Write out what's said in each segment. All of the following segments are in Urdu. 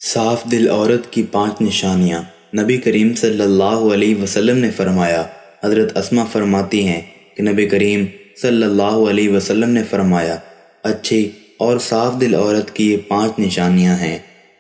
صاف دل عورت کی 5 نشانیاں۔ نبی کریم صلی اللہ علیہ وسلم نے فرمایا۔ حضرت اسما فرماتی ہیں کہ نبی کریم صلی اللہ علیہ وسلم نے فرمایا، اچھی اور صاف دل عورت کی یہ 5 نشانیاں ہیں۔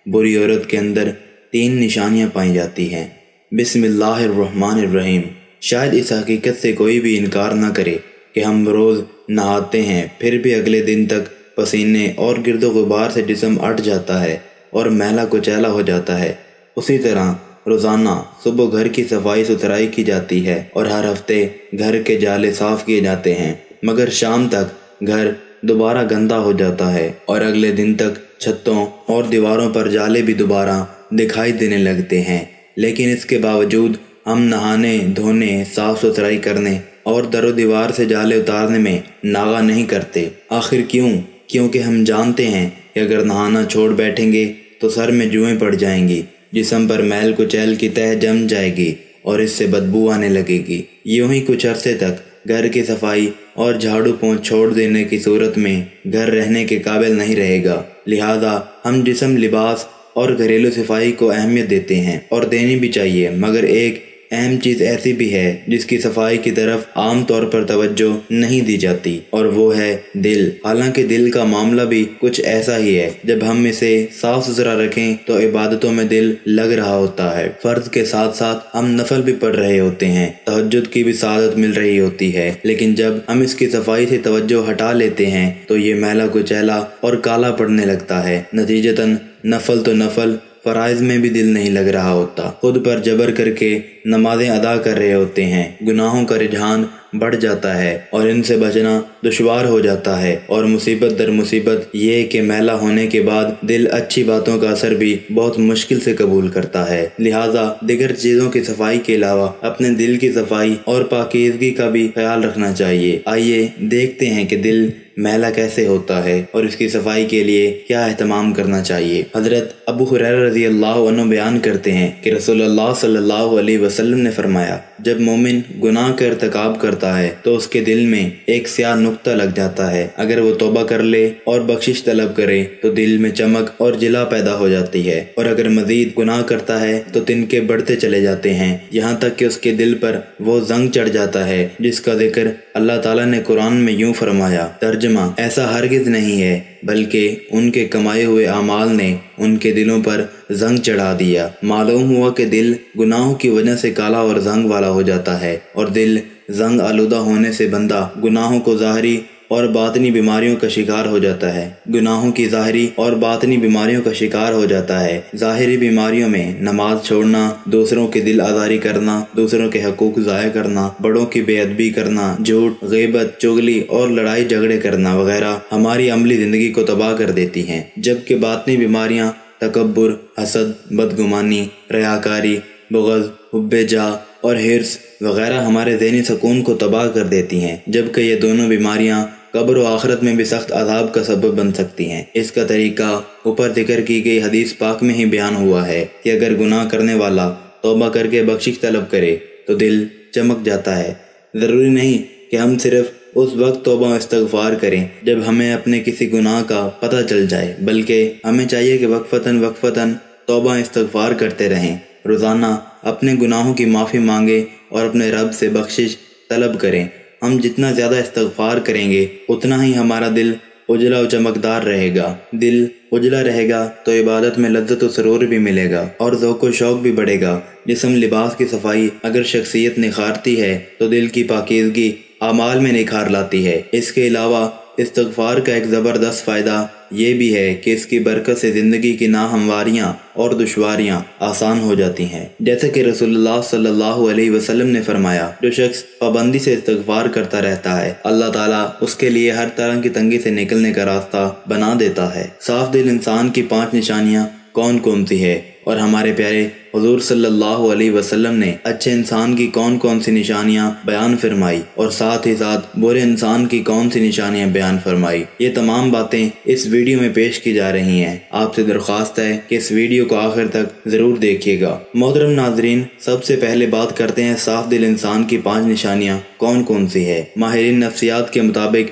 بری عورت کے اندر 3 نشانیاں پائی جاتی ہیں۔ بسم اللہ الرحمن الرحیم۔ شاید اس حقیقت سے کوئی بھی انکار نہ کرے کہ ہم روز نہاتے ہیں، پھر بھی اگلے دن تک پسینے اور گرد و غبار سے جسم اٹھ جاتا ہے اور میلا کچیلا ہو جاتا ہے۔ اسی طرح روزانہ صبح گھر کی صفائی ستھرائی کی جاتی ہے اور ہر ہفتے گھر کے جالے صاف کیے جاتے ہیں، مگر شام تک گھر دوبارہ گندا ہو جاتا ہے اور اگلے دن تک چھتوں اور دیواروں پر جالے بھی دوبارہ دکھائی دینے لگتے ہیں۔ لیکن اس کے باوجود ہم نہانے دھونے، صاف ستھرائی کرنے اور در و دیوار سے جالے اتارنے میں ناغہ نہیں کرتے۔ آخر کیوں؟ کیونکہ ہم جانتے ہیں کہ اگر نہانا چھوڑ بیٹھیں گے تو سر میں جوئیں پڑ جائیں گی، جسم پر میل کچیل کی تہ جم جائے گی اور اس سے بدبو آنے لگے گی۔ یوں ہی کچھ عرصے تک گھر کی صفائی اور جھاڑو پونچھ چھوڑ دینے کی صورت میں گھر رہنے کے قابل نہیں رہے گا۔ لہذا ہم جسم، لباس اور گھریلو صفائی کو اہمیت دیتے ہیں اور دینی بھی چاہیے، مگر ایک اہم چیز ایسی بھی ہے جس کی صفائی کی طرف عام طور پر توجہ نہیں دی جاتی، اور وہ ہے دل۔ حالانکہ دل کا معاملہ بھی کچھ ایسا ہی ہے۔ جب ہم اسے صاف ستھرا رکھیں تو عبادتوں میں دل لگ رہا ہوتا ہے، فرض کے ساتھ ساتھ ہم نفل بھی پڑھ رہے ہوتے ہیں، تہجد کی بھی سعادت مل رہی ہوتی ہے۔ لیکن جب ہم اس کی صفائی سے توجہ ہٹا لیتے ہیں تو یہ میلا کچیلا اور کالا پڑنے لگتا ہے۔ نتیجتاً نفل تو نفل، فرائض میں بھی دل نہیں لگ رہا ہوتا، خود پر جبر کر کے نمازیں ادا کر رہے ہوتے ہیں، گناہوں کا رجحان بڑھ جاتا ہے اور ان سے بچنا دشوار ہو جاتا ہے، اور مصیبت در مصیبت یہ کہ میلا ہونے کے بعد دل اچھی باتوں کا اثر بھی بہت مشکل سے قبول کرتا ہے۔ لہٰذا دیگر چیزوں کی صفائی کے علاوہ اپنے دل کی صفائی اور پاکیزگی کا بھی خیال رکھنا چاہیے۔ آئیے دیکھتے ہیں کہ دل میلا کیسے ہوتا ہے اور اس کی صفائی کے لیے کیا اہتمام کرنا چاہیے۔ حضرت ابو ہریرہ رضی اللہ عنہ بیان کرتے ہیں کہ رسول اللہ صلی اللہ علیہ وسلم نے فرمایا، جب مومن گناہ کا ارتکاب کرتا ہے تو اس کے دل میں ایک سیاہ نقطہ لگ جاتا ہے۔ اگر وہ توبہ کر لے اور بخشش طلب کرے تو دل میں چمک اور جلا پیدا ہو جاتی ہے، اور اگر مزید گناہ کرتا ہے تو تنکے بڑھتے چلے جاتے ہیں، یہاں تک کہ اس کے دل پر وہ زنگ چڑھ جاتا ہے جس کا ذکر اللہ تعالیٰ نے قرآن میں یوں فرمایا۔ ترجمہ: ایسا ہرگز نہیں ہے بلکہ ان کے کمائے ہوئے اعمال نے ان کے دلوں پر زنگ چڑھا دیا۔ معلوم ہوا کہ دل گناہوں کی وجہ سے کالا اور زنگ والا ہو جاتا ہے، اور دل زنگ آلودہ ہونے سے بندہ گناہوں کو ظاہری اور باطنی بیماریوں کا شکار ہو جاتا ہے۔ گناہوں کی ظاہری اور باطنی بیماریوں کا شکار ہو جاتا ہے۔ ظاہری بیماریوں میں نماز چھوڑنا، دوسروں کی دل آزاری کرنا، دوسروں کے حقوق ضائع کرنا، بڑوں کی بے ادبی کرنا، جھوٹ، غیبت، چغلی اور لڑائی جھگڑے کرنا وغیرہ ہماری عملی زندگی کو تباہ کر دیتی ہیں، جبکہ باطنی بیماریاں تکبر، حسد، بدگمانی، ریاکاری، بغض، حب جاہ اور حرص وغیرہ ہمارے ذہنی سکون کو تباہ کر دیتی ہیں، جبکہ یہ دونوں بیماریاں قبر و آخرت میں بھی سخت عذاب کا سبب بن سکتی ہیں۔ اس کا طریقہ اوپر ذکر کی گئی حدیث پاک میں ہی بیان ہوا ہے کہ اگر گناہ کرنے والا توبہ کر کے بخشش طلب کرے تو دل چمک جاتا ہے۔ ضروری نہیں کہ ہم صرف اس وقت توبہ و استغفار کریں جب ہمیں اپنے کسی گناہ کا پتہ چل جائے، بلکہ ہمیں چاہیے کہ وقفتاً توبہ استغفار کرتے رہیں، روزانہ اپنے گناہوں کی معافی مانگیں اور اپنے رب سے بخشش طلب کریں۔ ہم جتنا زیادہ استغفار کریں گے اتنا ہی ہمارا دل اجلا و چمکدار رہے گا۔ دل اجلا رہے گا تو عبادت میں لذت و سرور بھی ملے گا اور ذوق و شوق بھی بڑھے گا۔ جسم، لباس کی صفائی اگر شخصیت نکھارتی ہے تو دل کی پاکیزگی اعمال میں نکھار لاتی ہے۔ اس کے علاوہ استغفار کا ایک زبردست فائدہ یہ بھی ہے کہ اس کی برکت سے زندگی کی ناہمواریاں اور دشواریاں آسان ہو جاتی ہیں، جیسے کہ رسول اللہ صلی اللہ علیہ وسلم نے فرمایا، جو شخص پابندی سے استغفار کرتا رہتا ہے اللہ تعالیٰ اس کے لیے ہر طرح کی تنگی سے نکلنے کا راستہ بنا دیتا ہے۔ صاف دل انسان کی 5 نشانیاں کون کون سی ہے، اور ہمارے پیارے حضور صلی اللہ علیہ وسلم نے اچھے انسان کی کون کون سی نشانیاں بیان فرمائی، اور ساتھ ہی ساتھ برے انسان کی کون سی نشانیاں بیان فرمائی، یہ تمام باتیں اس ویڈیو میں پیش کی جا رہی ہیں۔ آپ سے درخواست ہے کہ اس ویڈیو کو آخر تک ضرور دیکھیے گا۔ محترم ناظرین، سب سے پہلے بات کرتے ہیں صاف دل انسان کی 5 نشانیاں کون کون سی ہے۔ ماہرین نفسیات کے مطابق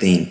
3,